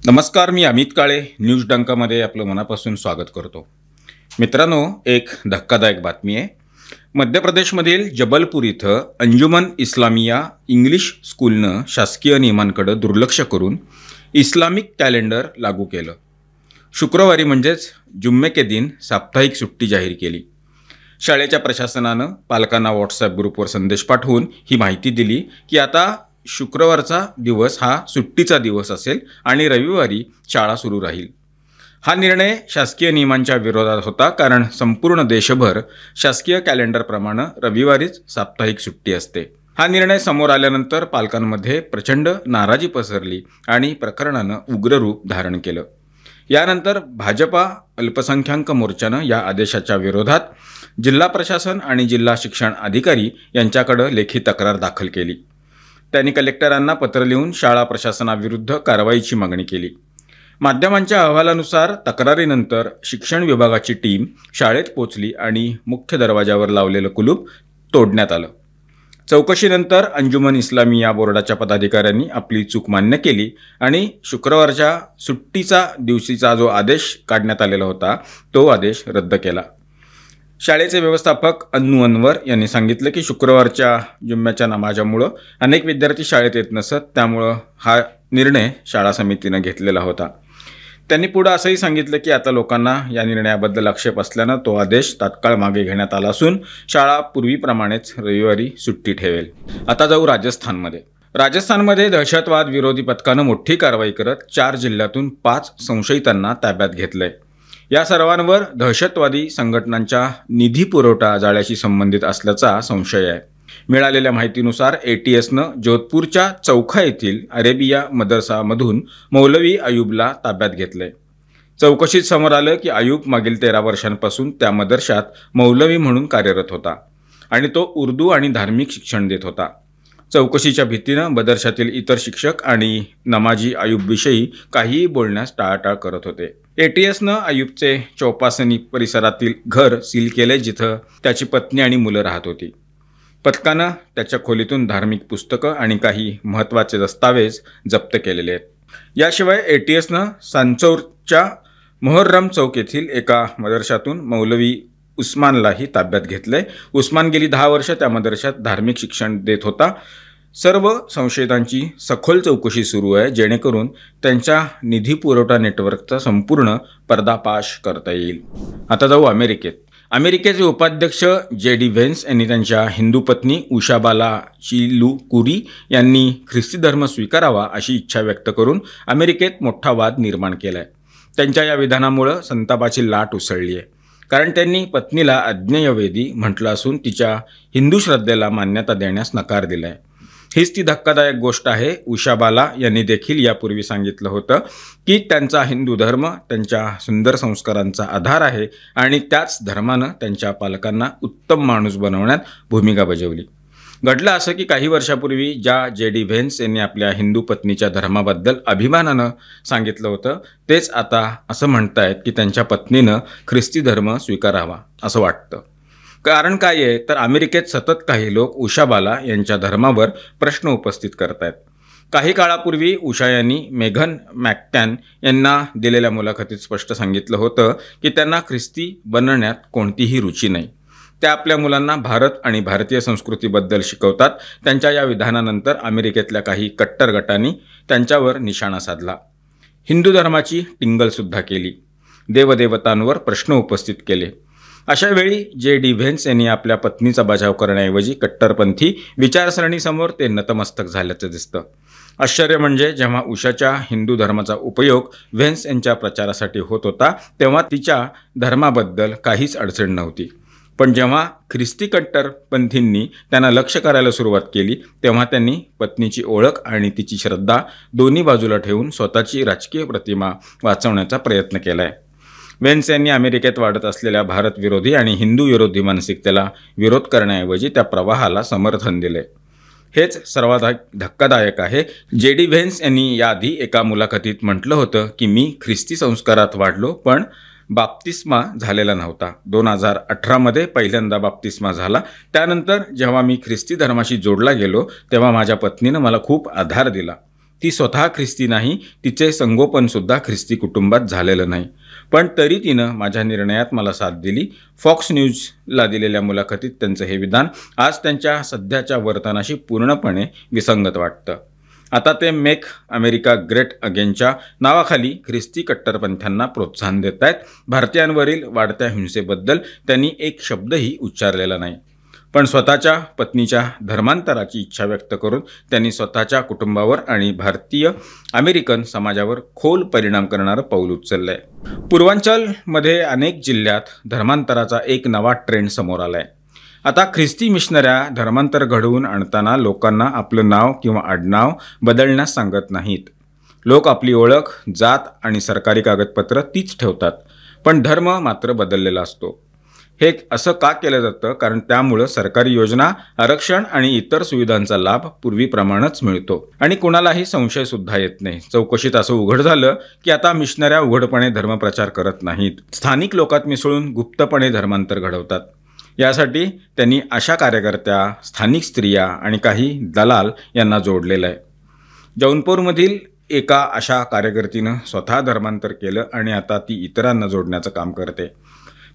नमस्कार, मी अमित काळे न्यूज डंकामध्ये आपलं मनापासून स्वागत करतो. मित्रांनो, एक धक्कादायक बातमी आहे. मध्य प्रदेशमधील जबलपूर इथं अंजुमन इस्लामिया इंग्लिश स्कूलनं शासकीय नियमांकडे दुर्लक्ष करून इस्लामिक कॅलेंडर लागू केलं. शुक्रवारी म्हणजेच जुम्मे के दिन साप्ताहिक सुट्टी जाहीर केली. शाळेच्या प्रशासनानं पालकांना व्हॉट्सॲप ग्रुपवर संदेश पाठवून ही माहिती दिली की आता शुक्रवारचा दिवस हा सुट्टीचा दिवस असेल आणि रविवारी शाळा सुरू राहील. हा निर्णय शासकीय नियमांच्या विरोधात होता, कारण संपूर्ण देशभर शासकीय कॅलेंडरप्रमाणे रविवारीच साप्ताहिक सुट्टी असते. हा निर्णय समोर आल्यानंतर पालकांमध्ये प्रचंड नाराजी पसरली आणि प्रकरणानं उग्र रूप धारण केलं. यानंतर भाजपा अल्पसंख्याक मोर्चानं या आदेशाच्या विरोधात जिल्हा प्रशासन आणि जिल्हा शिक्षण अधिकारी यांच्याकडे लेखी तक्रार दाखल केली. त्यांनी कलेक्टरांना पत्र लिहून शाळा प्रशासनाविरुद्ध कारवाईची मागणी केली. माध्यमांच्या अहवालानुसार तक्रारीनंतर शिक्षण विभागाची टीम शाळेत पोचली आणि मुख्य दरवाजावर लावलेलं कुलूप तोडण्यात आलं. चौकशीनंतर अंजुमन इस्लामिया बोर्डाच्या पदाधिकाऱ्यांनी आपली चूक मान्य केली आणि शुक्रवारच्या सुट्टीचा दिवशीचा जो आदेश काढण्यात आलेला होता तो आदेश रद्द केला. शाळेचे व्यवस्थापक अन्नू अनवर यांनी सांगितलं की शुक्रवारच्या जुम्म्याच्या नमाजामुळं अनेक विद्यार्थी शाळेत येत नसत, त्यामुळं हा निर्णय शाळा समितीनं घेतलेला होता. त्यांनी पुढं असंही सांगितलं की आता लोकांना या निर्णयाबद्दल आक्षेप असल्यानं तो आदेश तात्काळ मागे घेण्यात आला असून शाळा पूर्वीप्रमाणेच रविवारी सुट्टी ठेवेल. आता जाऊ राजस्थानमध्ये. राजस्थानमध्ये दहशतवाद विरोधी पथकानं मोठी कारवाई करत 4 जिल्ह्यातून 5 संशयितांना ताब्यात घेतलंय. या सर्वांवर दहशतवादी संघटनांच्या निधी पुरवठा जाळ्याशी संबंधित असल्याचा संशय आहे. मिळालेल्या माहितीनुसार ATSनं जोधपूरच्या चौखा येथील अरेबिया मदरसामधून मौलवी अयूबला ताब्यात घेतलंय. चौकशीत समोर आलं की अयूब मागील 13 वर्षांपासून त्या मदरशात मौलवी म्हणून कार्यरत होता आणि तो उर्दू आणि धार्मिक शिक्षण देत होता. चौकशीच्या भीतीनं मदरशातील इतर शिक्षक आणि नमाजी अयूबविषयी काहीही बोलण्यास टाळाटाळ करत होते. ATSनं अयूबचे चौपासनी परिसरातील घर सील केले, जिथं त्याची पत्नी आणि मुलं राहत होती. पथकानं त्याच्या खोलीतून धार्मिक पुस्तकं आणि काही महत्त्वाचे दस्तावेज जप्त केलेले आहेत. याशिवाय ATSनं सांचौरच्या मोहर्रम चौक येथील एका मदरशातून मौलवी उस्मानलाही ताब्यात घेतलंय. उस्मान गेली 10 वर्ष त्या मदरशात धार्मिक शिक्षण देत होता. सर्व संशयितांची सखोल चौकशी सुरू आहे, जेणेकरून त्यांच्या निधी पुरवठा नेटवर्कचा संपूर्ण पर्दाफाश करता येईल. आता जाऊ अमेरिकेत. अमेरिकेचे उपाध्यक्ष JD व्हेन्स यांनी त्यांच्या हिंदू पत्नी उषाबाला चिलुकुरी यांनी ख्रिस्ती धर्म स्वीकारावा अशी इच्छा व्यक्त करून अमेरिकेत मोठा वाद निर्माण केला आहे. त्यांच्या या विधानामुळं संतापाची लाट उसळली आहे, कारण त्यांनी पत्नीला अज्ञेयवेदी म्हटलं असून तिच्या हिंदू श्रद्धेला मान्यता देण्यास नकार दिला आहे. हीच ती धक्कादायक गोष्ट आहे. उषाबाला यांनी देखील यापूर्वी सांगितलं होतं की त्यांचा हिंदू धर्म त्यांच्या सुंदर संस्कारांचा आधार आहे आणि त्याच धर्मानं त्यांच्या पालकांना उत्तम माणूस बनवण्यात भूमिका बजावली. घडलं असं की काही वर्षापूर्वी ज्या JD व्हेन्स यांनी आपल्या हिंदू पत्नीच्या धर्माबद्दल अभिमानानं सांगितलं होतं, तेच आता असं म्हणतायत की त्यांच्या पत्नीनं ख्रिस्ती धर्म स्वीकारावा असं वाटतं. कारण काय आहे तर अमेरिकेत सतत काही लोक उषाबाला यांच्या धर्मावर प्रश्न उपस्थित करतायत. काही काळापूर्वी उषा यांनी मेघन मॅककॅन यांना दिलेल्या मुलाखतीत स्पष्ट सांगितलं होतं की त्यांना ख्रिस्ती बनण्यात कोणतीही रुची नाही. त्या आपल्या मुलांना भारत आणि भारतीय संस्कृतीबद्दल शिकवतात. त्यांच्या या विधानानंतर अमेरिकेतल्या काही कट्टर गटांनी त्यांच्यावर निशाणा साधला. हिंदू धर्माची टिंगलसुद्धा केली. देवदेवतांवर प्रश्न उपस्थित केले. अशावेळी JD व्हेन्स यांनी आपल्या पत्नीचा बचाव करण्याऐवजी कट्टरपंथी विचारसरणीसमोर ते नतमस्तक झाल्याचं दिसतं. आश्चर्य म्हणजे जेव्हा उषाच्या हिंदू धर्माचा उपयोग व्हेन्स यांच्या प्रचारासाठी होत होता तेव्हा तिच्या धर्माबद्दल काहीच अडचण नव्हती. पण जेव्हा ख्रिस्ती कट्टरपंथींनी त्यांना लक्ष करायला सुरुवात केली तेव्हा त्यांनी पत्नीची ओळख आणि तिची श्रद्धा दोन्ही बाजूला ठेवून स्वतःची राजकीय प्रतिमा वाचवण्याचा प्रयत्न केला आहे. व्हेन्स यांनी अमेरिकेत वाढत असलेल्या भारत विरोधी आणि हिंदू विरोधी मानसिकतेला विरोध करण्याऐवजी त्या प्रवाहाला समर्थन दिले. हेच सर्वात धक्कादायक आहे. JD व्हेन्स यांनी याआधी एका मुलाखतीत म्हटलं होतं की मी ख्रिस्ती संस्कारात वाढलो पण बाप्तिस्मा झालेला नव्हता. 2018मध्ये पहिल्यांदा बाप्तिस्मा झाला. त्यानंतर जेव्हा मी ख्रिस्ती धर्माशी जोडला गेलो तेव्हा माझ्या पत्नीनं मला खूप आधार दिला. ती स्वतः ख्रिस्ती नाही, तिचे संगोपनसुद्धा ख्रिस्ती कुटुंबात झालेलं नाही. पण तरी तिनं माझ्या निर्णयात मला साथ दिली. फॉक्स न्यूजला दिलेल्या मुलाखतीत त्यांचं हे विधान आज त्यांच्या सध्याच्या वर्तनाशी पूर्णपणे विसंगत वाटतं. आता ते मेक अमेरिका ग्रेट अगेनच्या नावाखाली ख्रिस्ती कट्टरपंथ्यांना प्रोत्साहन देत आहेत. भारतीयांवरील वाढत्या हिंसेबद्दल त्यांनी एक शब्दही उच्चारलेला नाही. पण स्वतःच्या पत्नीच्या धर्मांतराची इच्छा व्यक्त करून त्यांनी स्वतःच्या कुटुंबावर आणि भारतीय अमेरिकन समाजावर खोल परिणाम करणारं पाऊल उचललं आहे. पूर्वांचलमध्ये अनेक जिल्ह्यात धर्मांतराचा एक नवा ट्रेंड समोर आला आहे. आता ख्रिस्ती मिशनऱ्या धर्मांतर घडवून आणताना लोकांना आपलं नाव किंवा आडनाव बदलण्यास सांगत नाहीत. लोक आपली ओळख, जात आणि सरकारी कागदपत्र तीच ठेवतात, पण धर्म मात्र बदललेला असतो. हे असं का केलं जातं? कारण त्यामुळं सरकारी योजना, आरक्षण आणि इतर सुविधांचा लाभ पूर्वीप्रमाणेच मिळतो आणि कुणालाही संशयसुद्धा येत नाही. चौकशीत असं उघड झालं की आता मिशनऱ्या उघडपणे धर्मप्रचार करत नाहीत, स्थानिक लोकात मिसळून गुप्तपणे धर्मांतर घडवतात. यासाठी त्यांनी अशा कार्यकर्त्या, स्थानिक स्त्रिया आणि काही दलाल यांना जोडलेलं आहे. जौनपूरमधील एका अशा कार्यकर्तीनं स्वतः धर्मांतर केलं आणि आता ती इतरांना जोडण्याचं काम करते.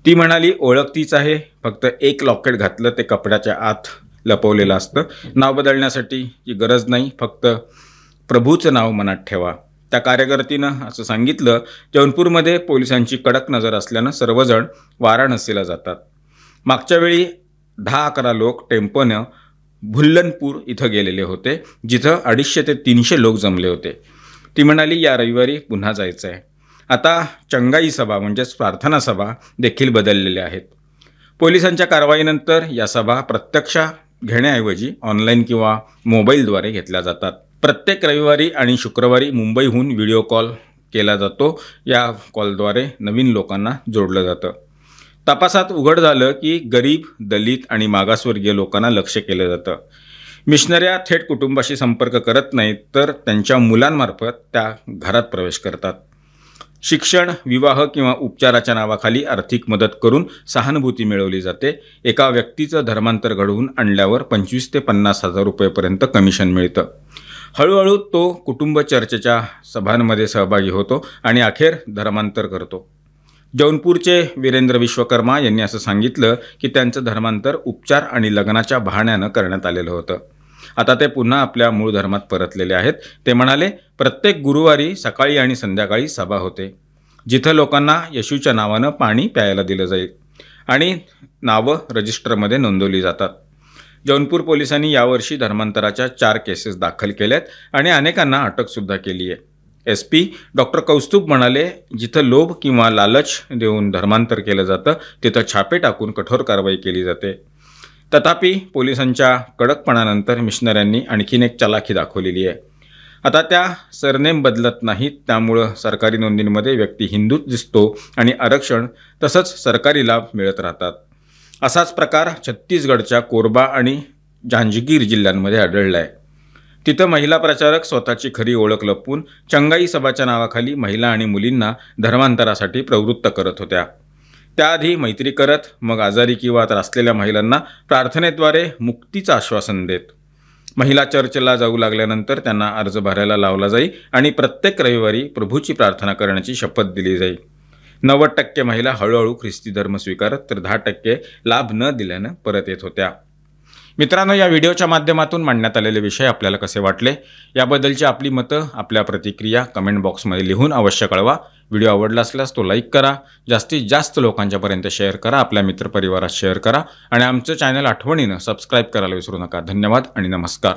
ती म्हणाली, ओळख तीच आहे, फक्त एक लॉकेट घातलं ते कपड्याच्या आत लपवलेलं असतं. नाव बदलण्यासाठी गरज नाही, फक्त प्रभूचं नाव मनात ठेवा. त्या कार्यकर्तीनं असं सांगितलं. जौनपूरमध्ये पोलिसांची कडक नजर असल्यानं सर्वजण वाराणसीला जातात. मागच्या वेळी 10-11 लोक टेम्पोनं भुल्लनपूर इथं गेलेले होते, जिथं 250 ते 300 लोक जमले होते. ती म्हणाली, या रविवारी पुन्हा जायचं आहे. आता चंगाई सभा म्हणजेच प्रार्थना सभा देखील बदललेल्या आहेत. पोलिसांच्या कारवाईनंतर या सभा प्रत्यक्ष घेण्याऐवजी ऑनलाईन किंवा मोबाईलद्वारे घेतल्या जातात. प्रत्येक रविवारी आणि शुक्रवारी मुंबईहून व्हिडिओ कॉल केला जातो. या कॉलद्वारे नवीन लोकांना जोडलं जातं. तपासात उघड झालं की गरीब, दलित आणि मागासवर्गीय लोकांना लक्ष्य केलं जातं. मिशनऱ्या थेट कुटुंबाशी संपर्क करत नाहीत, तर त्यांच्या मुलांमार्फत त्या घरात प्रवेश करतात. शिक्षण, विवाह किंवा उपचाराच्या नावाखाली आर्थिक मदत करून सहानुभूती मिळवली जाते. एका व्यक्तीचं धर्मांतर घडवून आणल्यावर 25 ते 50 हजार रुपयेपर्यंत कमिशन मिळतं. हळूहळू तो कुटुंब चर्चेच्या सभांमध्ये सहभागी होतो आणि अखेर धर्मांतर करतो. जौनपूरचे वीरेंद्र विश्वकर्मा यांनी असं सांगितलं की त्यांचं धर्मांतर उपचार आणि लग्नाच्या बहाण्यानं करण्यात आलेलं होतं. आता ते पुन्हा आपल्या मूळ धर्मात परतलेले आहेत. ते म्हणाले, प्रत्येक गुरुवारी सकाळी आणि संध्याकाळी सभा होते, जिथं लोकांना येशूच्या नावानं पाणी प्यायला दिलं जाईल आणि नावं रजिस्टरमध्ये नोंदवली जातात. जौनपूर पोलिसांनी यावर्षी धर्मांतराच्या 4 केसेस दाखल केल्यात आणि अनेकांना अटकसुद्धा केली आहे. SP डॉक्टर कौस्तुभ म्हणाले, जिथं लोभ किंवा लालच देऊन धर्मांतर केलं जातं तिथं छापे टाकून कठोर कारवाई केली जाते. तथापि पोलिसांच्या कडकपणानंतर मिशनऱ्यांनी आणखीन एक चलाखी दाखवलेली आहे. आता त्या सरनेम बदलत नाहीत, त्यामुळं सरकारी नोंदींमध्ये व्यक्ती हिंदूच दिसतो आणि आरक्षण तसंच सरकारी लाभ मिळत राहतात. असाच प्रकार छत्तीसगडच्या कोरबा आणि जांजगीर जिल्ह्यांमध्ये आढळला आहे. तिथं महिला प्रचारक स्वतःची खरी ओळख लपवून चंगाई सभाच्या नावाखाली महिला आणि मुलींना धर्मांतरासाठी प्रवृत्त करत होत्या. त्याआधी मैत्री करत, मग आजारी किंवा त्रासलेल्या महिलांना प्रार्थनेद्वारे मुक्तीचं आश्वासन देत. महिला चर्चला जाऊ लागल्यानंतर त्यांना अर्ज भरायला लावला जाई आणि प्रत्येक रविवारी प्रभूची प्रार्थना करण्याची शपथ दिली जाई. 90% महिला हळूहळू ख्रिस्ती धर्म स्वीकारत, तर 10% लाभ न दिल्यानं परत येत होत्या. मित्रांनो, या व्हिडिओच्या माध्यमातून मांडण्यात आलेले विषय आपल्याला कसे वाटले याबद्दलची आपली मतं, आपल्या प्रतिक्रिया कमेंट बॉक्समध्ये लिहून अवश्य कळवा. व्हिडिओ आवडला असल्यास तो लाईक करा, जास्तीत जास्त लोकांच्यापर्यंत शेअर करा, आपल्या मित्रपरिवारात शेअर करा आणि आमचं चॅनल आठवणीनं सबस्क्राईब करायला विसरू नका. धन्यवाद आणि नमस्कार.